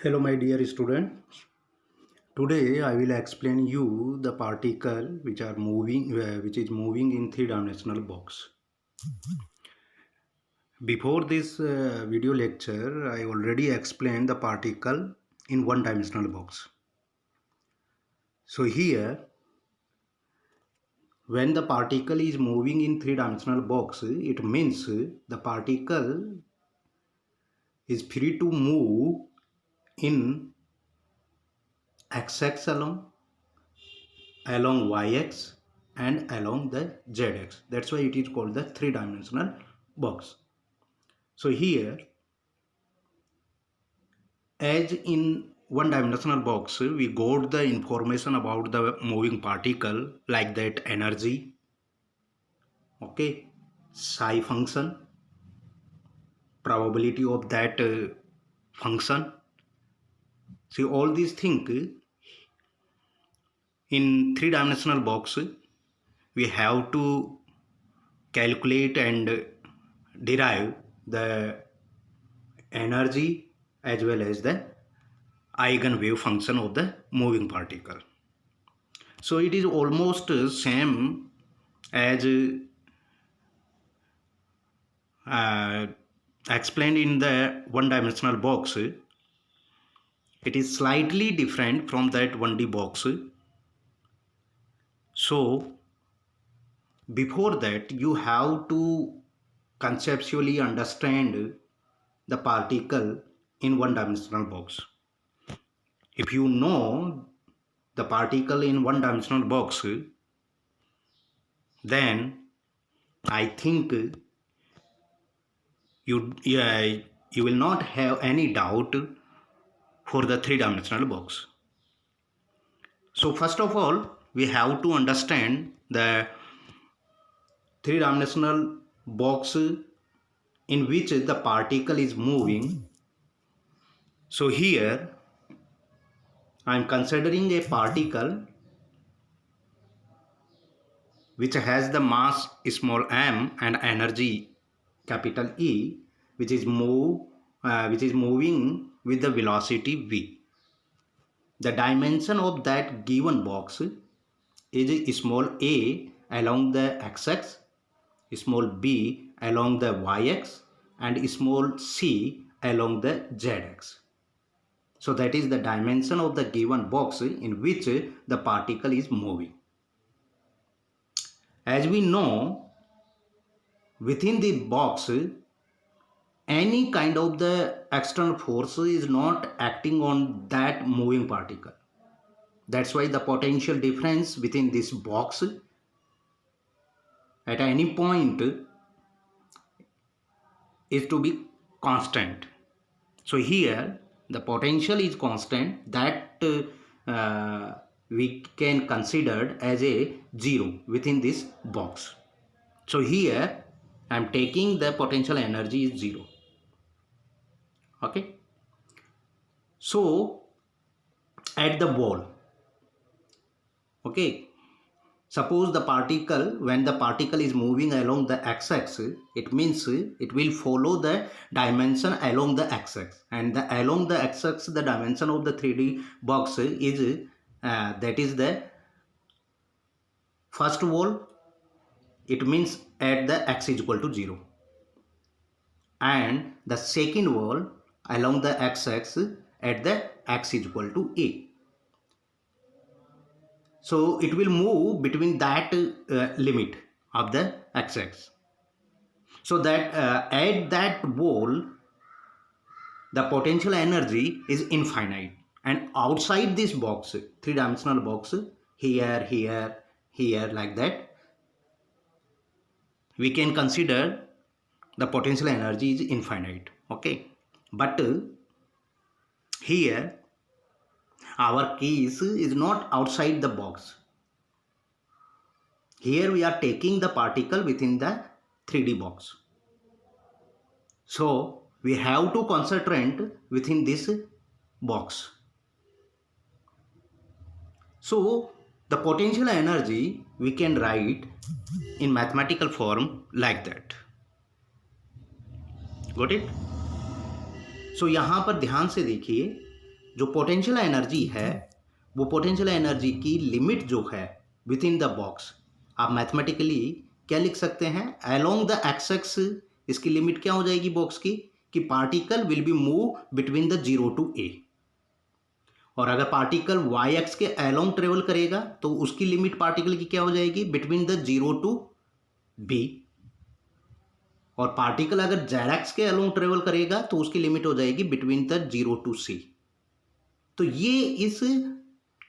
Hello, my dear student. Today, I will explain you the particle which is moving in three-dimensional box. Before this video lecture, I already explained the particle in one-dimensional box. So here, when the particle is moving in three-dimensional box, it means the particle is free to move in x-axis along y-axis and along the z-axis. That's why it is called the three-dimensional box. So here, as in one-dimensional box, we got the information about the moving particle like that energy, okay, psi function, probability of that function. See, all these things in three-dimensional box we have to calculate and derive the energy as well as the eigenwave function of the moving particle. So it is almost same as explained in the one-dimensional box. It is slightly different from that 1D box. So before that, you have to conceptually understand the particle in one-dimensional box. If you know the particle in one-dimensional box, then I think you will not have any doubt for the three-dimensional box. So first of all, we have to understand the three-dimensional box in which the particle is moving. So here I am considering a particle which has the mass small m and energy capital E, which is moving with the velocity v. The dimension of that given box is small a along the x-axis, small b along the y-axis, and small c along the z-axis. So that is the dimension of the given box in which the particle is moving. As we know, within the box, any kind of the external force is not acting on that moving particle. That's why the potential difference within this box at any point is to be constant. So here the potential is constant, that we can consider as a zero within this box. So here I am taking the potential energy is zero. Okay. So at the ball, okay, suppose the particle, when the particle is moving along the x-axis, it means it will follow the dimension along the x-axis, and along the x-axis the dimension of the 3D box is that is the first wall, it means at the x is equal to 0, and the second wall along the x-axis at the x is equal to a. So it will move between that limit of the x-axis. So that at that wall, the potential energy is infinite. And outside this box, three-dimensional box, here, here, here, like that, we can consider the potential energy is infinite. Okay. But here, our case is not outside the box. Here we are taking the particle within the 3D box. So we have to concentrate within this box. So the potential energy we can write in mathematical form like that. Got it? So यहाँ पर ध्यान से देखिए, जो potential energy है वो potential energy की limit जो है विद इन द बॉक्स, आप मैथमेटिकली क्या लिख सकते हैं, अलोंग द एक्स एक्स इसकी लिमिट क्या हो जाएगी बॉक्स की, कि particle will be move between the 0 to A. और अगर पार्टिकल वाई एक्स के अलोंग ट्रेवल करेगा तो उसकी लिमिट पार्टिकल की क्या हो जाएगी, बिटवीन द 0 टू बी। और पार्टिकल अगर जेड एक्स के अलोंग ट्रेवल करेगा तो उसकी लिमिट हो जाएगी बिटवीन द 0 टू सी। तो ये इस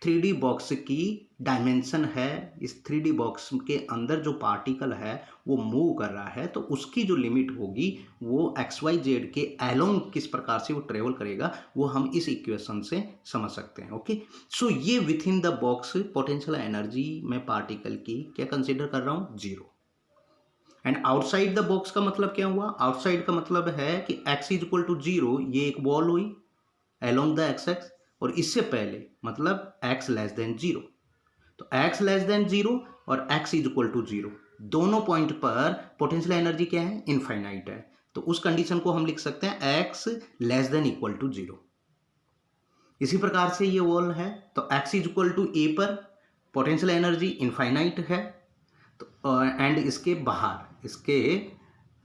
3D बॉक्स की डायमेंशन है। इस 3D बॉक्स के अंदर जो पार्टिकल है वो मूव कर रहा है तो उसकी जो लिमिट होगी वो एक्स वाई जेड के अलोंग किस प्रकार से वो ट्रेवल करेगा वो हम इस इक्वेशन से समझ सकते हैं। ओके, सो ये with in the box potential energy में पार्टिकल की क्या कंसिडर कर रहा हूँ, 0। एंड आउटसाइड द बॉक्स का मतलब क्या हुआ, आउटसाइड का मतलब है कि x इज इक्वल टू 0, ये एक वॉल हुई अलोंग द एक्स एक्स, और इससे पहले मतलब x लेस देन 0। तो x लेस देन 0 और x इज इक्वल टू 0 दोनों पॉइंट पर पोटेंशियल एनर्जी क्या है, इनफाइनाइट है। तो उस कंडीशन को हम लिख सकते हैं x less than equal to 0। इसी प्रकार से ये वॉल है तो x is equal to a पर पोटेंशियल एनर्जी इनफाइनाइट है, तो एंड इसके बाहर इसके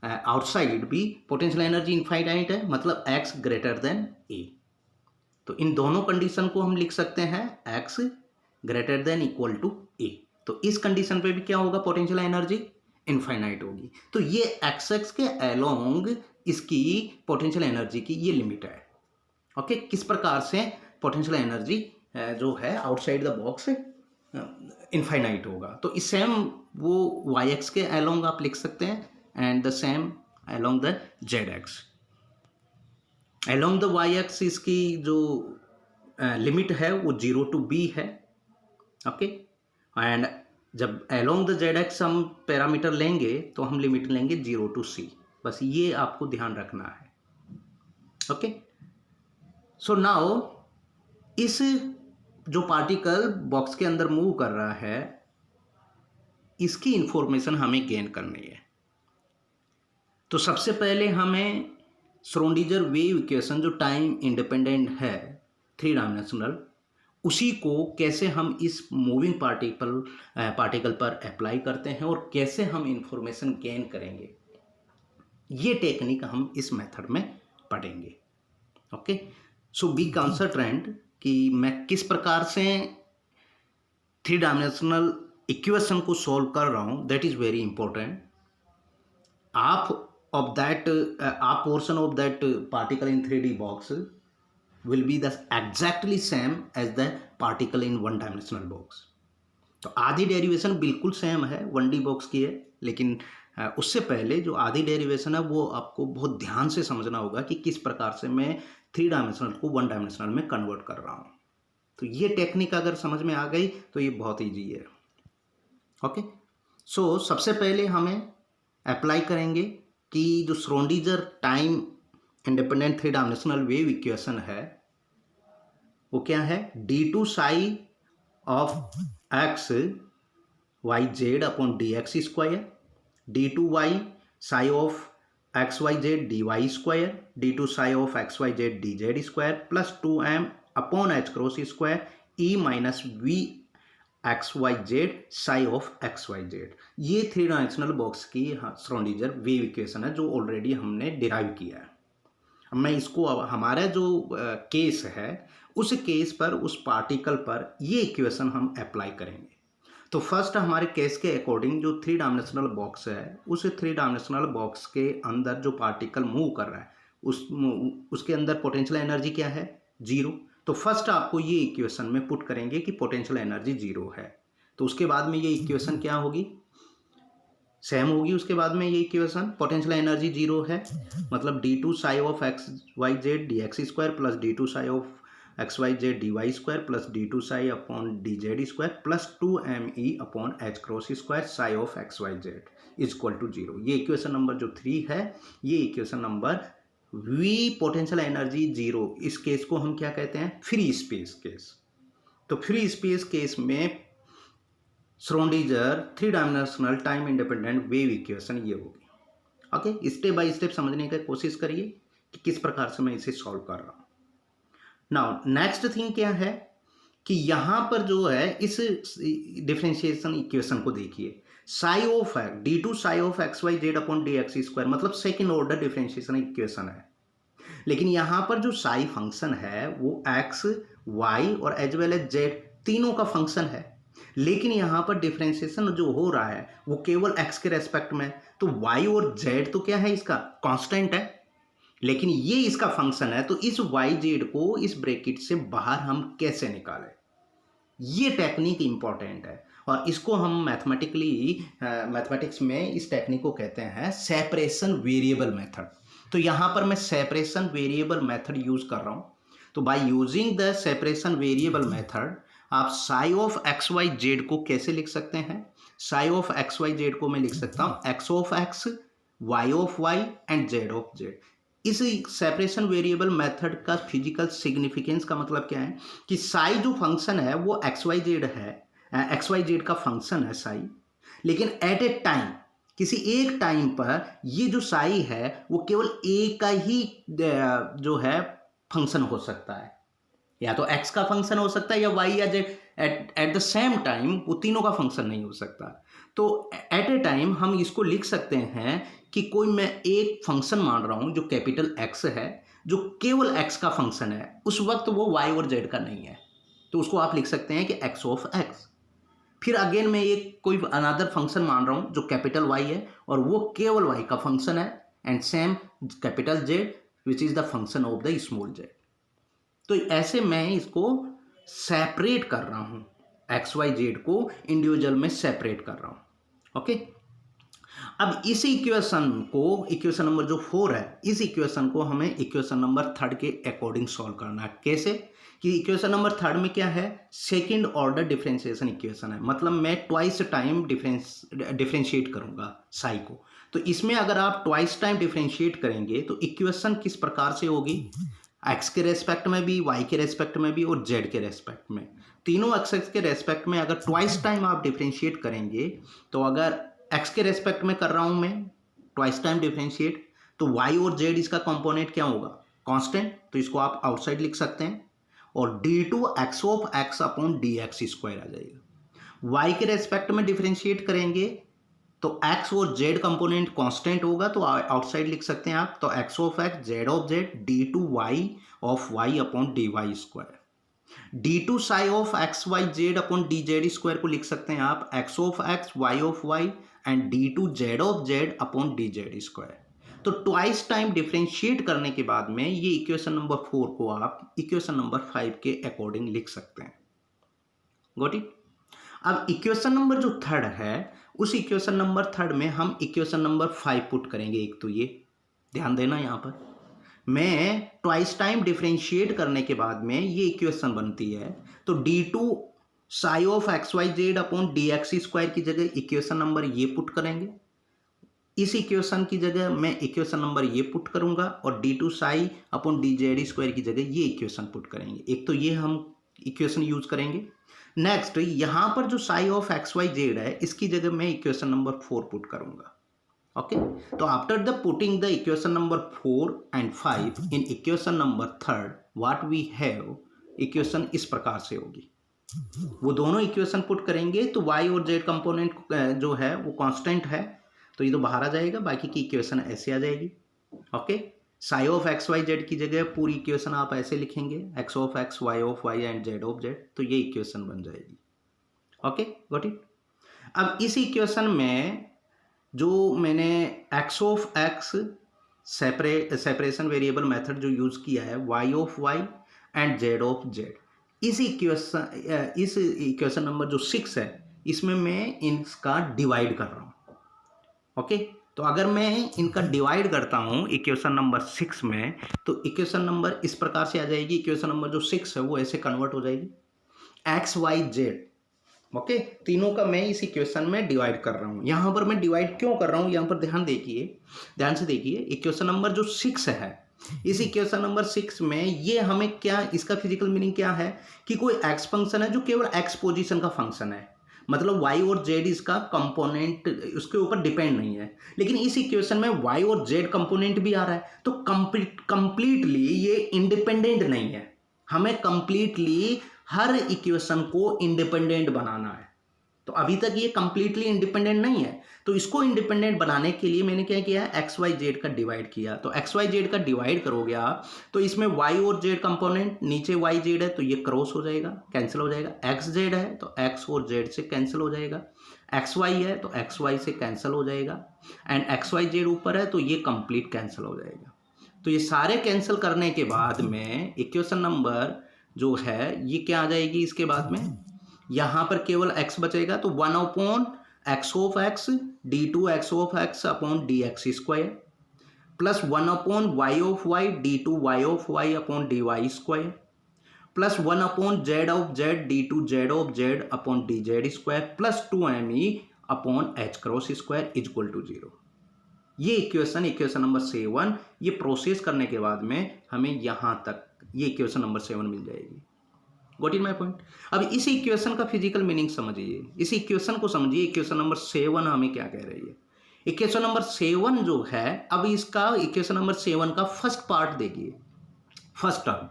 आउटसाइड भी पोटेंशियल एनर्जी इनफाइनाइट है, मतलब x ग्रेटर देन a। तो इन दोनों कंडीशन को हम लिख सकते हैं x greater than equal to a। तो इस कंडीशन पे भी क्या होगा, पोटेंशियल एनर्जी इनफाइनाइट होगी। तो ये एक्स एक्स के अलोंग इसकी पोटेंशियल एनर्जी की ये लिमिट है। ओके, किस प्रकार से पोटेंशियल एनर्जी जो है आउटसाइड द बॉक्स इनफाइनाइट होगा। तो इस सेम वो वाई एक्स के अलोंग आप लिख सकते हैं and the same along the Z axis. Along the Y axis इसकी जो लिमिट है वो 0 टू बी है। ओके, एंड जब अलोंग द जेड एक्स हम पैरामीटर लेंगे तो हम लिमिट लेंगे 0 टू सी। बस ये आपको ध्यान रखना है। ओके, सो नाउ इस जो पार्टिकल बॉक्स के अंदर मूव कर रहा है इसकी इंफॉर्मेशन हमें गेन करनी है। तो सबसे पहले हमें श्रोडिंगर वेव इक्वेशन जो टाइम इंडिपेंडेंट है 3 डायमेंशनल, उसी को कैसे हम इस मूविंग पार्टिकल पर अप्लाई करते हैं और कैसे हम इंफॉर्मेशन गेन करेंगे, ये टेक्निक हम इस मेथड में पढ़ेंगे। ओके, सो बी कंसंट्रेंट कि मैं किस प्रकार से 3 डायमेंशनल इक्वेशन को सॉल्व कर रहा हूँ, दैट इज वेरी इंपॉर्टेंट। आप portion of that particle in 3D box will be the exactly same as the particle in 1 dimensional box। तो आधी डेरिवेशन बिल्कुल सेम है 1D बॉक्स की है, लेकिन उससे पहले जो आधी डेरिवेशन है वो आपको बहुत ध्यान से समझना होगा कि किस प्रकार से मैं 3 डायमेंशनल को 1 डायमेंशनल में कन्वर्ट कर रहा हूँ। तो ये टेक्निक अगर समझ में आ गई तो ये बहुत ईजी है। ओके, सो सबसे पहले हमें अप्लाई करेंगे कि जो Schrödinger time independent 3 dimensional wave equation है वो क्या है, d2 psi of X Y Z upon D X square, d2 Y psi of X Y Z D Y square, d2 psi of X Y Z D Z square plus 2m upon H cross square E minus V X Y Z psi of X Y Z. ये 3 dimensional box की Schrödinger wave equation है जो already हमने derive किया है। अब मैं इसको हमारा जो केस है उस केस पर उस पार्टिकल पर ये इक्वेशन हम अप्लाई करेंगे। तो फर्स्ट हमारे केस के अकॉर्डिंग जो 3 डायमेंशनल बॉक्स है उस 3 डायमेंशनल बॉक्स के अंदर जो पार्टिकल मूव कर रहा है उसके अंदर पोटेंशियल एनर्जी क्या है, 0। तो फर्स्ट आपको ये इक्वेशन में पुट करेंगे कि पोटेंशियल एनर्जी 0 है। तो उसके बाद में ये इक्वेशन क्या होगी, सेम होगी। उसके बाद में ये इक्वेशन पोटेंशियल एनर्जी 0 है, मतलब d2 psi of X Y Z D X square plus d2 psi of X Y Z D Y square plus d2 psi upon D Z square plus 2me upon H cross square psi of X Y Z is equal to 0। ये equation number जो 3 है ये equation number V potential energy 0, इस case को हम क्या कहते हैं, फ्री स्पेस केस। तो फ्री स्पेस केस में Schrodinger 3 dimensional time independent wave equation ये होगी। ओके, स्टेप बाय स्टेप समझने की कोशिश करिए कि किस प्रकार से मैं इसे सॉल्व कर रहा हूँ। नाउ नेक्स्ट थिंग क्या है कि यहाँ पर जो है इस डिफरेंशिएशन इक्वेशन को देखिए, psi of X D two psi of X Y Z upon D X square, मतलब सेकेंड ऑर्डर डिफरेंशिएशन इक्वेशन है। लेकिन यहाँ पर जो साई फंक्शन है वो एक्स वाई और एज वेल एज जेड तीनों का फंक्शन है, लेकिन यहाँ पर डिफरेंशिएशन जो हो रहा है वो केवल एक्स के रेस्पेक्ट में, तो वाई और जेड तो क्या है, इसका कांस्टेंट है, लेकिन ये इसका फंक्शन है। तो इस वाई जेड को इस ब्रैकेट से बाहर हम कैसे निकालें, ये टेक्निक इंपॉर्टेंट है, और इसको हम मैथमेटिक्स में इस टेक्निक को कहते हैं सेपरेशन वेरिएबल मेथड। तो यहाँ पर मैं सेपरेशन वेरिएबल मेथड यूज कर रहा हूँ। तो by using the separation variable method आप psi of X Y Z को कैसे लिख सकते हैं, psi of X Y Z को मैं लिख सकता हूँ X of X Y of Y and Z of Z. इस सेपरेशन वेरिएबल मेथड का फिजिकल सिग्निफिकेंस का मतलब क्या है कि साई जो फंक्शन है वो एक्स वाई जेड है, एक्स वाई जेड का फंक्शन है साई, लेकिन एट ए टाइम, किसी एक टाइम पर ये जो साई है वो केवल एक का ही जो है फंक्शन हो सकता है, या तो एक्स का फंक्शन हो सकता है या वाई या Z, at the same time वो तीनों का फंक्शन नहीं हो सकता। तो एट ए टाइम हम इसको लिख सकते हैं कि कोई मैं एक फंक्शन मान रहा हूं जो कैपिटल एक्स है, जो केवल एक्स का फंक्शन है, उस वक्त वो वाई और जेड का नहीं है, तो उसको आप लिख सकते हैं कि एक्स ऑफ एक्स। फिर अगेन मैं एक कोई अनदर फंक्शन मान रहा हूं जो कैपिटल वाई है और वो केवल वाई का फंक्शन है, and same capital Z which is the function of the small Z. तो ऐसे मैं इसको सेपरेट कर रहा हूं, एक्स वाई जेड को इंडिविजुअल में सेपरेट कर रहा हूं। ओके, अब इस इक्वेशन को, इक्वेशन नंबर जो 4 है, इस इक्वेशन को हमें इक्वेशन नंबर 3 के अकॉर्डिंग सॉल्व करना है। कैसे कि इक्वेशन नंबर 3 में क्या है, सेकंड ऑर्डर डिफरेंशिएशन इक्वेशन है, मतलब मैं ट्वाइस टाइम डिफरेंशिएट करूंगा साई को। तो इसमें अगर आप ट्वाइस टाइम डिफरेंशिएट करेंगे तो इक्वेशन किस प्रकार से होगी, एक्स के रेस्पेक्ट में भी, वाई के रेस्पेक्ट में भी और जेड के रेस्पेक्ट में, तीनों एक्सेस के रेस्पेक्ट में अगर ट्वाइस टाइम आप डिफरेंशिएट करेंगे, तो अगर एक्स के रेस्पेक्ट में कर रहा हूं मैं ट्वाइस टाइम डिफरेंशिएट, तो वाई और जेड इसका कंपोनेंट क्या होगा, कांस्टेंट, तो इसको आप आउटसाइड लिख सकते हैं, और D two X of X upon D X square आ जाएगा। वाई के रेस्पेक्ट में डिफरेंशिएट करेंगे तो एक्स और जेड कंपोनेंट कांस्टेंट होगा, तो आउटसाइड लिख सकते हैं आप, तो X of X Z of Z D two Y of Y upon D Y square. D two psi of X Y Z upon D Z square को लिख सकते हैं आप X of X Y of Y and D two Z of Z upon D Z square. तो twice time differentiate करने के बाद में ये इक्वेशन नंबर 4 को आप इक्वेशन नंबर 5 के अकॉर्डिंग लिख सकते हैं। Got it. अब इक्वेशन नंबर जो 3 है, उस इक्वेशन नंबर 3 में हम इक्वेशन नंबर 5 पुट करेंगे। एक तो ये ध्यान देना, यहाँ पर मैं ट्वाइस टाइम डिफरेंशिएट करने के बाद में ये इक्वेशन बनती है, तो D two psi of X Y Z upon D X square की जगह इक्वेशन नंबर ये पुट करेंगे, इस इक्वेशन की जगह मैं इक्वेशन नंबर ये पुट करूंगा, और D two psi upon D Z square की जगह ये इक्वेशन पुट करेंगे। एक तो ये हम इक्वेशन यूज करेंगे। नेक्स्ट यहाँ पर जो psi of X Y Z है, इसकी जगह मैं इक्वेशन नंबर 4 पुट करूंगा। ओके, तो after the putting the equation number 4 and 5 in equation number 3 what we have, equation इस प्रकार से होगी। वो दोनों इक्वेशन पुट करेंगे तो y और z कंपोनेंट जो है वो कांस्टेंट है, तो ये तो बाहर आ जाएगा, बाकी की इक्वेशन ऐसे आ जाएगी। Okay, psi of X Y Z की जगह पूरी इक्वेशन आप ऐसे लिखेंगे X of X Y of Y and Z of Z, तो ये इक्वेशन बन जाएगी। Okay, got it. अब इस इक्वेशन में जो मैंने X of X separation variable method जो यूज किया है, Y of Y and Z of Z, इस इक्वेशन नंबर जो 6 है, इसमें मैं इनका डिवाइड कर रहा हूँ। ओके, तो अगर मैं इनका डिवाइड करता हूँ इक्वेशन नंबर 6 में, तो इक्वेशन नंबर इस प्रकार से आ जाएगी। इक्वेशन नंबर जो 6 है वो ऐसे कन्वर्ट हो जाएगी, एक्स वाई जेड। ओके, तीनों का मैं इस इक्वेशन में डिवाइड कर रहा हूँ। यहाँ पर मैं डिवाइड क्यों कर रहा हूँ, यहाँ पर ध्यान से देखिए। इक्वेशन नंबर जो 6 है, इस इक्वेशन नंबर 6 में ये हमें क्या, इसका फिजिकल मीनिंग क्या है कि कोई एक्स फंक्शन है जो केवल एक्स पोजीशन का फंक्शन है, मतलब y और z इसका कंपोनेंट उसके ऊपर डिपेंड नहीं है। लेकिन इस इक्वेशन में y और z कंपोनेंट भी आ रहा है, तो कंप्लीटली ये इंडिपेंडेंट नहीं है। हमें कंप्लीटली हर इक्वेशन को इंडिपेंडेंट बनाना है। तो अभी तक ये कंप्लीटली इंडिपेंडेंट नहीं है, तो इसको इंडिपेंडेंट बनाने के लिए मैंने क्या किया है, एक्स वाई जेड का डिवाइड किया। तो एक्स वाई जेड का डिवाइड करोगे आप तो इसमें वाई और जेड कंपोनेंट, नीचे वाई जेड है तो ये क्रॉस हो जाएगा, कैंसिल हो जाएगा। एक्स जेड है तो एक्स और जेड से कैंसिल हो जाएगा, एक्स वाई है तो एक्स वाई से कैंसिल हो जाएगा, एंड एक्स वाई जेड ऊपर है तो ये कंप्लीट कैंसिल हो जाएगा। तो ये सारे कैंसिल करने के बाद में इक्वेशन नंबर जो है ये क्या आ जाएगी, इसके बाद में यहाँ पर केवल x बचेगा, तो 1/x of x d2x of x upon dx square plus 1/y of y d2y of y upon dy square plus 1/z of z d2z of z upon dz square plus 2me upon h cross square equal to 0। ये equation number 7, ये process करने के बाद में हमें यहाँ तक ये इक्वेशन नंबर 7 मिल जाएगी। Got in my point. अब इस इक्वेशन का फिजिकल मीनिंग समझिए, इस इक्वेशन को समझिए। इक्वेशन नंबर 7 हमें क्या कह रही है, इक्वेशन नंबर 7 जो है, अब इसका इक्वेशन नंबर 7 का फर्स्ट पार्ट देखिए। फर्स्ट टर्म,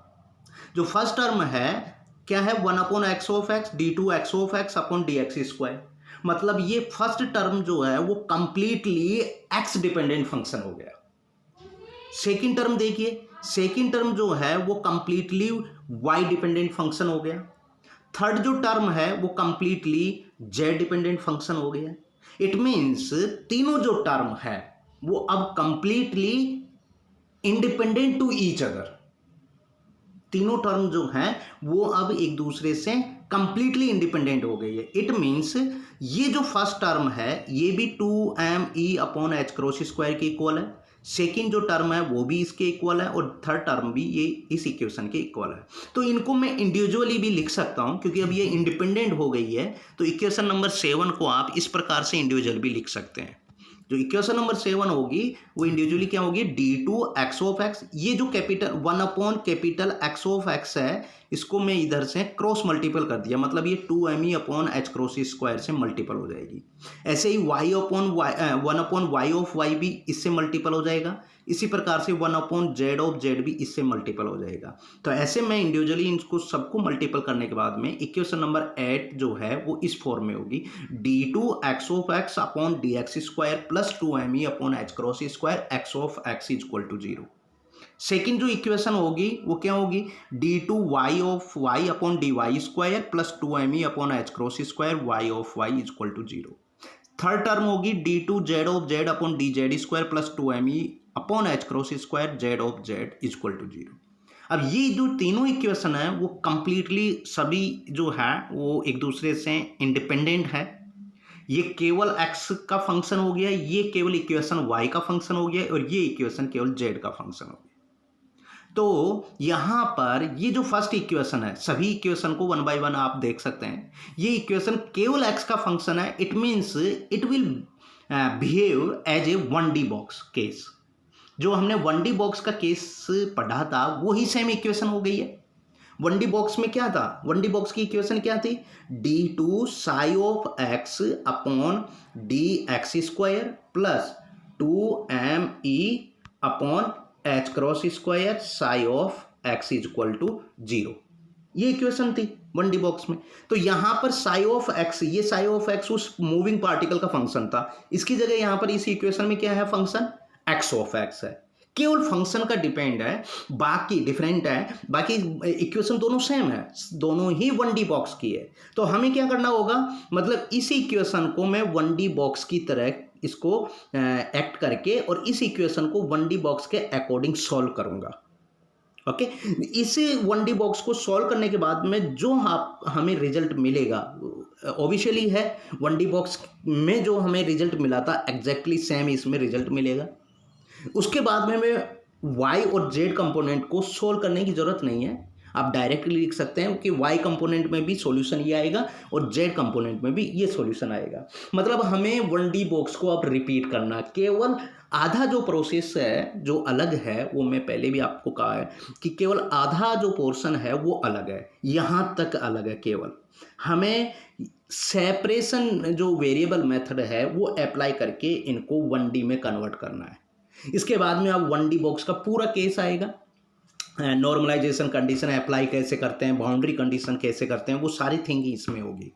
जो फर्स्ट टर्म है क्या है, 1/x of x d2x of x upon dx square. मतलब ये फर्स्ट टर्म जो है वो कंप्लीटली x डिपेंडेंट फंक्शन हो गया। सेकेंड टर्म देखिए, सेकेंड टर्म जो है वो कंप्लीटली y डिपेंडेंट फंक्शन हो गया। थर्ड जो टर्म है वो कंप्लीटली z डिपेंडेंट फंक्शन हो गया। इट मीन्स तीनों जो टर्म है वो अब completely independent to each other. तीनों टर्म जो हैं वो अब एक दूसरे से कंप्लीटली इंडिपेंडेंट हो गई है। इट मीन्स ये जो फर्स्ट टर्म है ये भी 2me upon h cross square के इक्वल है, सेकेंड जो टर्म है वो भी इसके इक्वल है, और थर्ड टर्म भी ये इस इक्वेशन के इक्वल है। तो इनको मैं इंडिविजुअली भी लिख सकता हूं क्योंकि अब ये इंडिपेंडेंट हो गई है। तो इक्वेशन नंबर 7 को आप इस प्रकार से इंडिविजुअल भी लिख सकते हैं। जो इक्वेशन नंबर 7 होगी वो इंडिविजुअली क्या होगी, d2x ऑफ x, ये जो कैपिटल 1/X ऑफ x है इसको मैं इधर से क्रॉस मल्टीपल कर दिया, मतलब ये 2me upon h cross square से मल्टीपल हो जाएगी। ऐसे ही 1/y ऑफ y भी इससे मल्टीपल हो जाएगा। इसी प्रकार से 1/z ऑफ z भी इससे मल्टीपल हो जाएगा। तो ऐसे मैं इंडिविजुअली इनको सबको मल्टीपल करने के बाद में इक्वेशन नंबर 8 जो है वो इस फॉर्म में होगी, d2x of x upon dx square plus 2me upon h cross square x of x equal to 0। Second जो इक्वेशन होगी वो क्या होगी, d2y of y upon dy square plus 2me upon h cross square y of y equal to 0। Third term होगी d2z of z upon dz square plus 2me upon h cross square z of z equal to 0। अब ये जो तीनों equation है वो completely सभी जो है वो एक दूसरे से इंडिपेंडेंट है। ये केवल x का फंक्शन हो गया, ये केवल इक्वेशन y का फंक्शन हो गया, और ये इक्वेशन केवल z का फंक्शन हो गया। तो यहाँ पर ये जो फर्स्ट इक्वेशन है, सभी इक्वेशन को 1 बाय 1 आप देख सकते हैं। ये इक्वेशन केवल x का फंक्शन है। It means it will behave as a 1D box case. जो हमने 1D बॉक्स का केस पढ़ा था वही सेम इक्वेशन हो गई है। 1D बॉक्स में क्या था, 1D बॉक्स की इक्वेशन क्या थी, d2 psi of x upon dx square plus 2me upon h cross square psi of x is equal to 0। ये इक्वेशन थी 1D बॉक्स में। तो यहाँ पर साई ऑफ x, ये साई ऑफ x उस मूविंग पार्टिकल का फंक्शन था, इसकी जगह यहाँ पर इस इक्वेशन में क्या है, फंक्शन x ऑफ x है। केवल फंक्शन का डिपेंड है, बाकी डिफरेंट है, बाकी इक्वेशन दोनों सेम है, दोनों ही 1D बॉक्स की है। तो हमें क्या करना होगा, मतलब इस इक्वेशन को मैं 1D बॉक्स की तरह इसको एक्ट करके और इस इक्वेशन को 1D बॉक्स के अकॉर्डिंग सॉल्व करूंगा। ओके, इस 1D बॉक्स को सॉल्व करने के बाद में जो हमें रिजल्ट मिलेगा ऑब्वियसली है 1D बॉक्स में जो हमें रिजल्ट मिला था एग्जैक्टली सेम इसमें रिजल्ट मिलेगा। उसके बाद में हमें y और z कंपोनेंट को सोल्व करने की ज़रूरत नहीं है, आप डायरेक्टली लिख सकते हैं कि y कंपोनेंट में भी सॉल्यूशन ये आएगा और z कंपोनेंट में भी ये सॉल्यूशन आएगा। मतलब हमें 1D बॉक्स को अब रिपीट करना, केवल आधा जो प्रोसेस है जो अलग है वो मैं पहले भी आपको कहा है कि केवल आधा जो पोर्शन है वो अलग है, यहाँ तक अलग है। केवल हमें सेपरेशन जो वेरिएबल मेथड है वो अप्लाई करके इनको 1D में कन्वर्ट करना है। इसके बाद में अब 1D बॉक्स का पूरा केस आएगा। नॉर्मलाइजेशन कंडीशन अप्लाई कैसे करते हैं, बाउंड्री कंडीशन कैसे करते हैं, वो सारी थिंग इसमें होगी।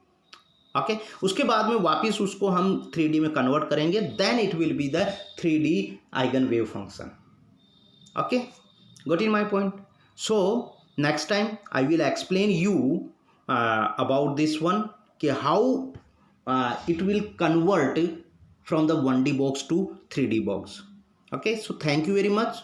ओके, उसके बाद में वापस उसको हम 3D में कन्वर्ट करेंगे, then it will be the 3D eigen wave function. Okay, got in my point? So next time I will explain you about this one, कि how it will convert from the 1D box to 3D box. Okay, so thank you very much.